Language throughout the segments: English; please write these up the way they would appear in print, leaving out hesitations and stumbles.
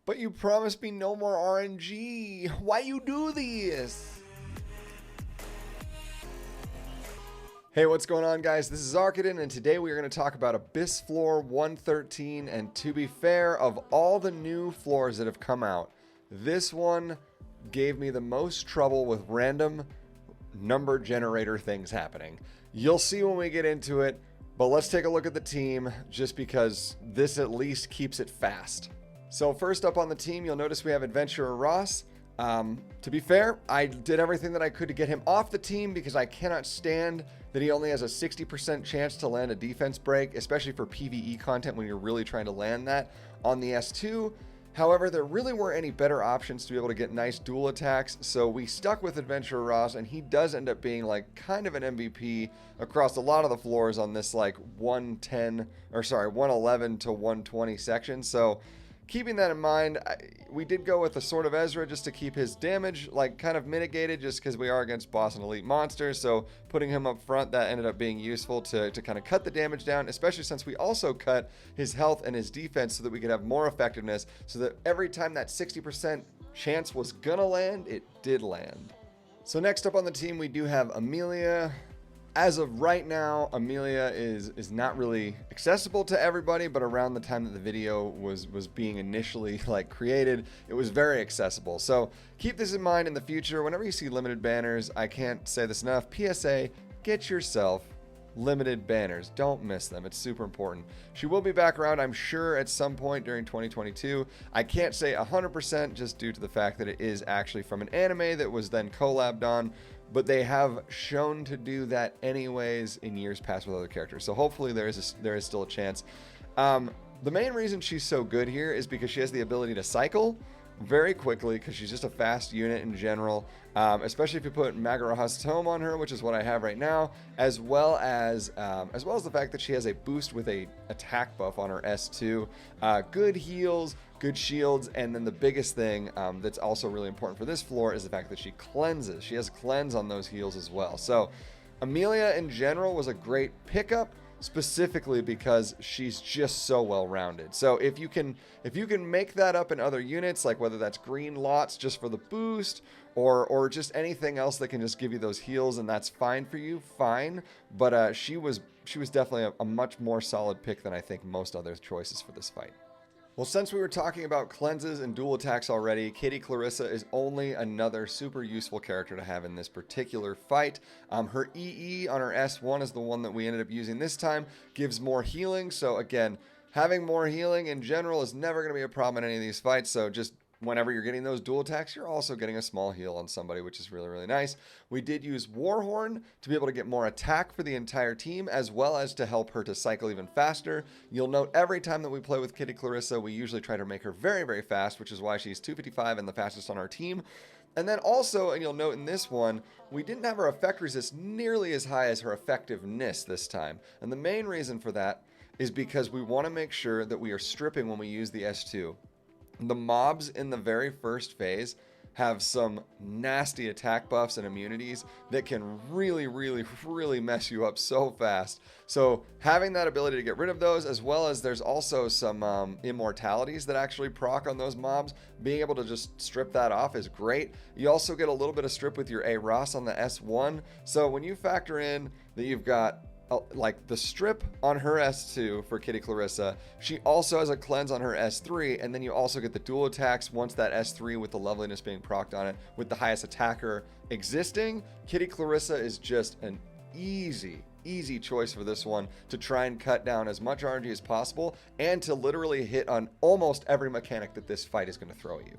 But you promised me no more RNG. Why you do this? Hey, what's going on, guys? This is Arcaden, and today we are going to talk about Abyss Floor 113. And to be fair, of all the new floors that have come out, this one gave me the most trouble with random number generator things happening. You'll see when we get into it, but let's take a look at the team just because this at least keeps it fast. So first up on the team, you'll notice we have Adventurer Ross. To be fair, I did everything that I could to get him off the team because I cannot stand that he only has a 60% chance to land a defense break, especially for PvE content when you're really trying to land that on the S2. However, there really weren't any better options to be able to get nice dual attacks, so we stuck with Adventurer Ross, and he does end up being like kind of an MVP across a lot of the floors on this like 111 to 120 section. So keeping that in mind, we did go with the Sword of Ezra just to keep his damage like kind of mitigated, just because we are against boss and elite monsters. So putting him up front, that ended up being useful to kind of cut the damage down, especially since we also cut his health and his defense so that we could have more effectiveness, so that every time that 60% chance was gonna land, it did land. So next up on the team, we do have Emilia. As of right now, Emilia is not really accessible to everybody, but around the time that the video was being initially like created, it was very accessible. So keep this in mind in the future. Whenever you see limited banners, I can't say this enough, PSA, get yourself limited banners. Don't miss them. It's super important. She will be back around, I'm sure, at some point during 2022. I can't say 100% just due to the fact that it is actually from an anime that was then collabed on, but they have shown to do that anyways in years past with other characters. So hopefully there is still a chance. The main reason she's so good here is because she has the ability to cycle very quickly, because she's just a fast unit in general, especially if you put Magaraha's Tome on her, which is what I have right now, as well as the fact that she has a boost with a attack buff on her S2, good heals, good shields, and then the biggest thing that's also really important for this floor is the fact that she cleanses. She has cleanse on those heals as well. So Emilia in general was a great pickup, specifically because she's just so well rounded. So if you can make that up in other units, like whether that's green lots just for the boost, or just anything else that can just give you those heals, and that's fine for you, fine. But she was definitely a much more solid pick than I think most other choices for this fight. Well, since we were talking about cleanses and dual attacks already, Kitty Clarissa is only another super useful character to have in this particular fight. Her EE on her S1 is the one that we ended up using this time, gives more healing. So again, having more healing in general is never going to be a problem in any of these fights. So just whenever you're getting those dual attacks, you're also getting a small heal on somebody, which is really, really nice. We did use Warhorn to be able to get more attack for the entire team, as well as to help her to cycle even faster. You'll note every time that we play with Kitty Clarissa, we usually try to make her very, very fast, which is why she's 255 and the fastest on our team. And then also, and you'll note in this one, we didn't have her effect resist nearly as high as her effectiveness this time. And the main reason for that is because we want to make sure that we are stripping when we use the S2. The mobs in the very first phase have some nasty attack buffs and immunities that can really, really, really mess you up so fast. So having that ability to get rid of those, as well as there's also some immortalities that actually proc on those mobs, being able to just strip that off is great. You also get a little bit of strip with your A Ross on the S1. So when you factor in that you've got like the strip on her S2 for Kitty Clarissa, she also has a cleanse on her S3, and then you also get the dual attacks once that S3 with the loveliness being procced on it with the highest attacker existing. Kitty Clarissa is just an easy choice for this one to try and cut down as much RNG as possible and to literally hit on almost every mechanic that this fight is going to throw at you.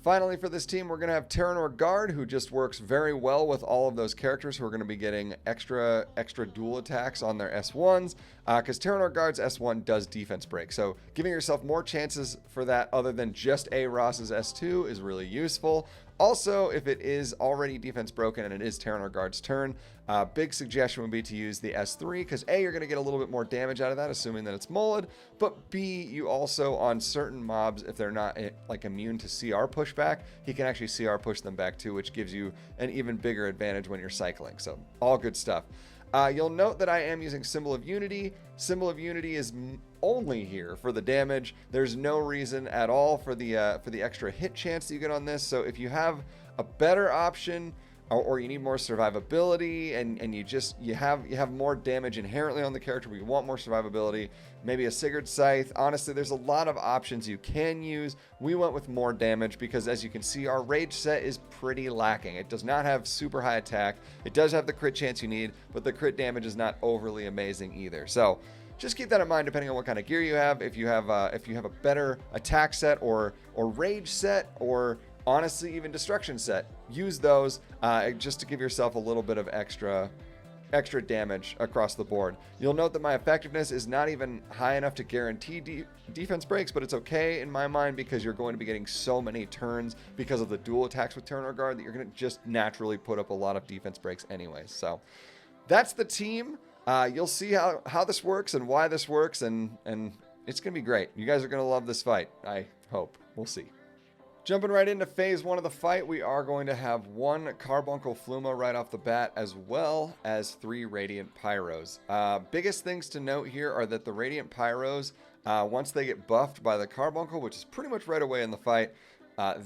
Finally, for this team, we're going to have Taranor Guard, who just works very well with all of those characters who are going to be getting extra dual attacks on their S1s, because Taranor Guard's S1 does defense break. So giving yourself more chances for that other than just A Ross's S2 is really useful. Also, if it is already defense broken and it is Taranor Guard's turn, big suggestion would be to use the S3, because A, you're going to get a little bit more damage out of that, assuming that it's Mulled, but B, you also, on certain mobs, if they're not like immune to CR pushback, he can actually CR push them back too, which gives you an even bigger advantage when you're cycling. So all good stuff. You'll note that I am using Symbol of Unity. Symbol of Unity is only here for the damage. There's no reason at all for the extra hit chance that you get on this. So if you have a better option, or you need more survivability, and you have more damage inherently on the character, but you want more survivability, maybe a Sigurd Scythe. Honestly, there's a lot of options you can use. We went with more damage because, as you can see, our rage set is pretty lacking. It does not have super high attack. It does have the crit chance you need, but the crit damage is not overly amazing either. So just keep that in mind depending on what kind of gear you have. If you have a better attack set or rage set, or honestly even destruction set, use those just to give yourself a little bit of extra damage across the board. You'll note that my effectiveness is not even high enough to guarantee defense breaks, but it's okay in my mind because you're going to be getting so many turns because of the dual attacks with Taranor Guard that you're going to just naturally put up a lot of defense breaks anyways. So that's the team. You'll see how this works and why this works, and it's going to be great. You guys are going to love this fight, I hope. We'll see. Jumping right into phase 1 of the fight, we are going to have 1 Carbuncle Fluma right off the bat, as well as 3 Radiant Pyros. Biggest things to note here are that the Radiant Pyros, once they get buffed by the Carbuncle, which is pretty much right away in the fight,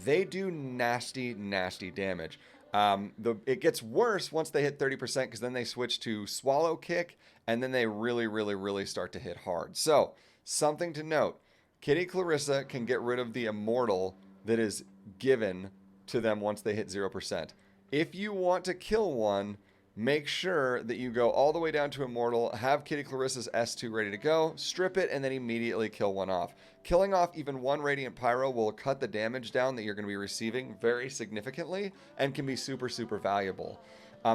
they do nasty, nasty damage. It gets worse once they hit 30% because then they switch to Swallow Kick, and then they really, really, really start to hit hard. So, something to note, Kitty Clarissa can get rid of the Immortal that is given to them once they hit 0%. If you want to kill one, make sure that you go all the way down to Immortal, have Kitty Clarissa's S2 ready to go, strip it, and then immediately kill one off. Killing off even 1 Radiant Pyro will cut the damage down that you're going to be receiving very significantly and can be super, super valuable.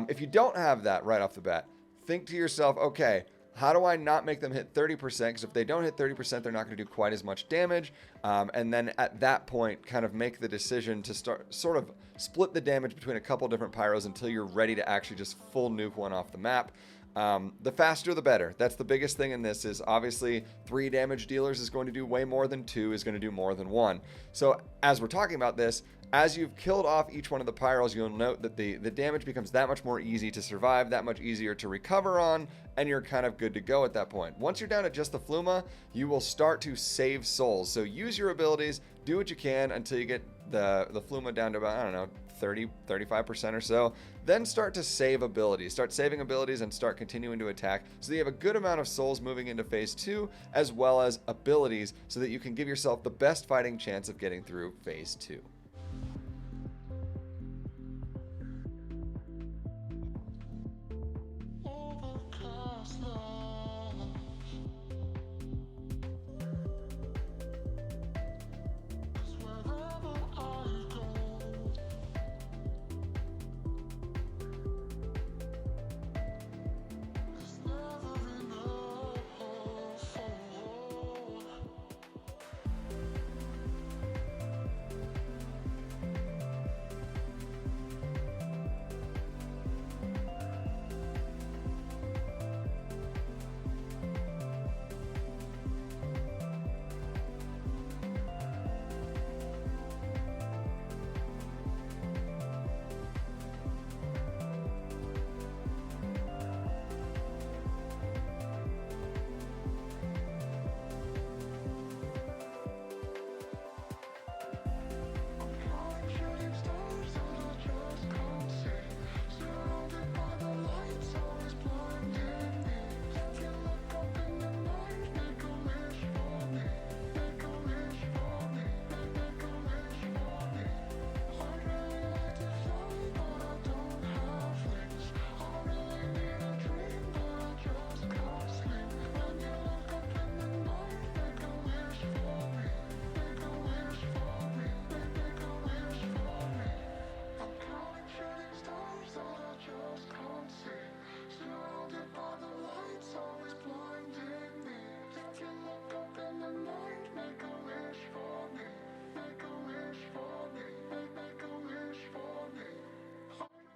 If you don't have that right off the bat, think to yourself, okay, how do I not make them hit 30%? Because if they don't hit 30%, they're not going to do quite as much damage. And then at that point, kind of make the decision to sort of split the damage between a couple different Pyros until you're ready to actually just full nuke one off the map. The faster, the better. That's the biggest thing in this, is obviously 3 damage dealers is going to do way more than 2 is going to do more than 1. So as we're talking about this, as you've killed off each one of the Pyros, you'll note that the damage becomes that much more easy to survive, that much easier to recover on, and you're kind of good to go at that point. Once you're down at just the Fluma, you will start to save souls. So use your abilities, do what you can until you get the Fluma down to about, I don't know, 30-35% or so. Then start to save abilities. Start saving abilities and start continuing to attack so that you have a good amount of souls moving into phase 2, as well as abilities, so that you can give yourself the best fighting chance of getting through phase 2.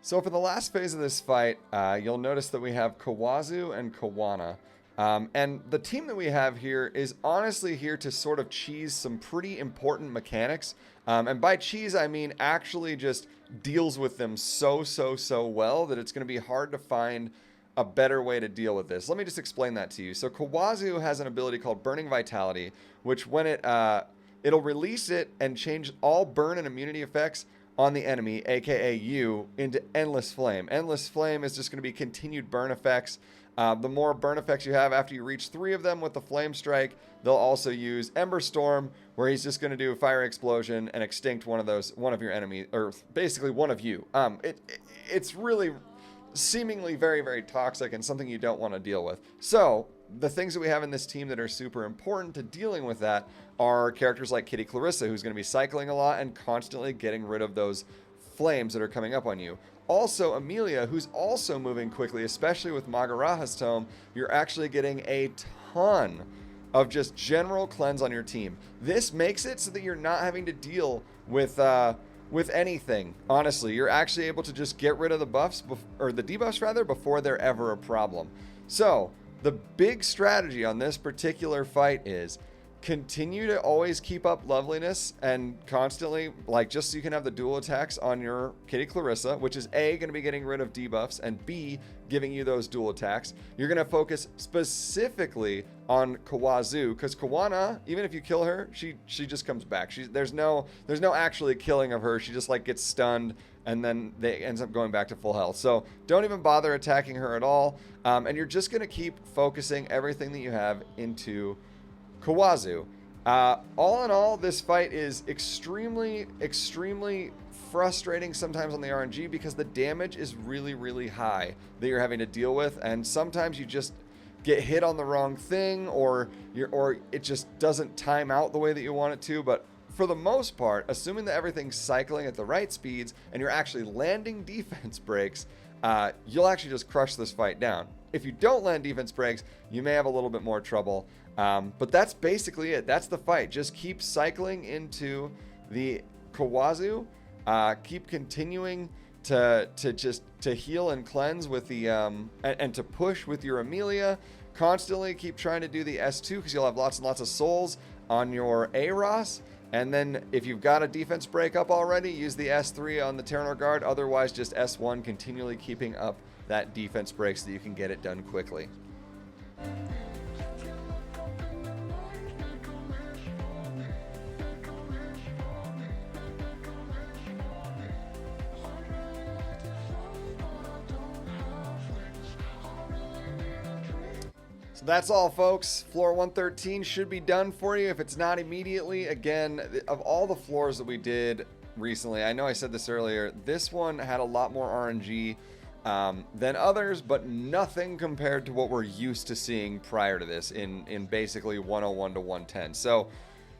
So for the last phase of this fight, you'll notice that we have Khawazu and Khawana. And the team that we have here is honestly here to sort of cheese some pretty important mechanics. And by cheese, I mean actually just deals with them so well that it's going to be hard to find a better way to deal with this. Let me just explain that to you. So Khawazu has an ability called Burning Vitality, which when it'll release it and change all burn and immunity effects on the enemy, aka you, into Endless Flame. Endless Flame is just going to be continued burn effects. The more burn effects you have after you reach 3 of them with the Flame Strike, they'll also use Ember Storm, where he's just going to do a Fire Explosion and extinct one of your enemies, or basically one of you. It's really seemingly very, very toxic and something you don't want to deal with. So the things that we have in this team that are super important to dealing with that are characters like Kitty Clarissa, who's going to be cycling a lot and constantly getting rid of those flames that are coming up on you. Also, Emilia, who's also moving quickly, especially with Magaraha's Tome. You're actually getting a ton of just general cleanse on your team. This makes it so that you're not having to deal with anything. Honestly, you're actually able to just get rid of the buffs, or the debuffs rather, before they're ever a problem. So the big strategy on this particular fight is continue to always keep up loveliness and constantly, like, just so you can have the dual attacks on your Kitty Clarissa, which is A, going to be getting rid of debuffs, and B, giving you those dual attacks. You're going to focus specifically on Khawazu, because Khawana, even if you kill her, she just comes back. There's no actually killing of her. She just like gets stunned and then they ends up going back to full health. So don't even bother attacking her at all. And you're just going to keep focusing everything that you have into Khawazu. All in all, this fight is extremely, extremely frustrating sometimes on the RNG because the damage is really, really high that you're having to deal with, and sometimes you just get hit on the wrong thing, or it just doesn't time out the way that you want it to. But for the most part, assuming that everything's cycling at the right speeds and you're actually landing defense breaks, you'll actually just crush this fight down. If you don't land defense breaks, you may have a little bit more trouble. But that's basically it. That's the fight. Just keep cycling into the Khawazu. Keep continuing to heal and cleanse with the and to push with your Emilia. Constantly keep trying to do the S2 because you'll have lots and lots of souls on your Aros. And then if you've got a defense break up already, use the S3 on the Taranor Guard. Otherwise, just S1, continually keeping up that defense break so that you can get it done quickly. So that's all, folks. Floor 113 should be done for you if it's not immediately. Again, of all the floors that we did recently, I know I said this earlier, this one had a lot more RNG than others, but nothing compared to what we're used to seeing prior to this in basically 101 to 110. So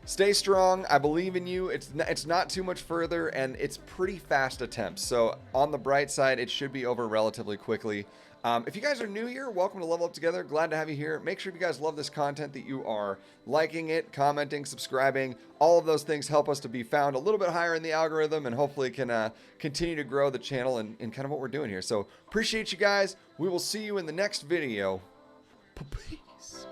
stay strong. I believe in you. It's not too much further, and it's pretty fast attempts. So on the bright side, it should be over relatively quickly. If you guys are new here, welcome to Level Up Together. Glad to have you here. Make sure if you guys love this content that you are liking it, commenting, subscribing. All of those things help us to be found a little bit higher in the algorithm and hopefully can continue to grow the channel and kind of what we're doing here. So appreciate you guys. We will see you in the next video. Peace.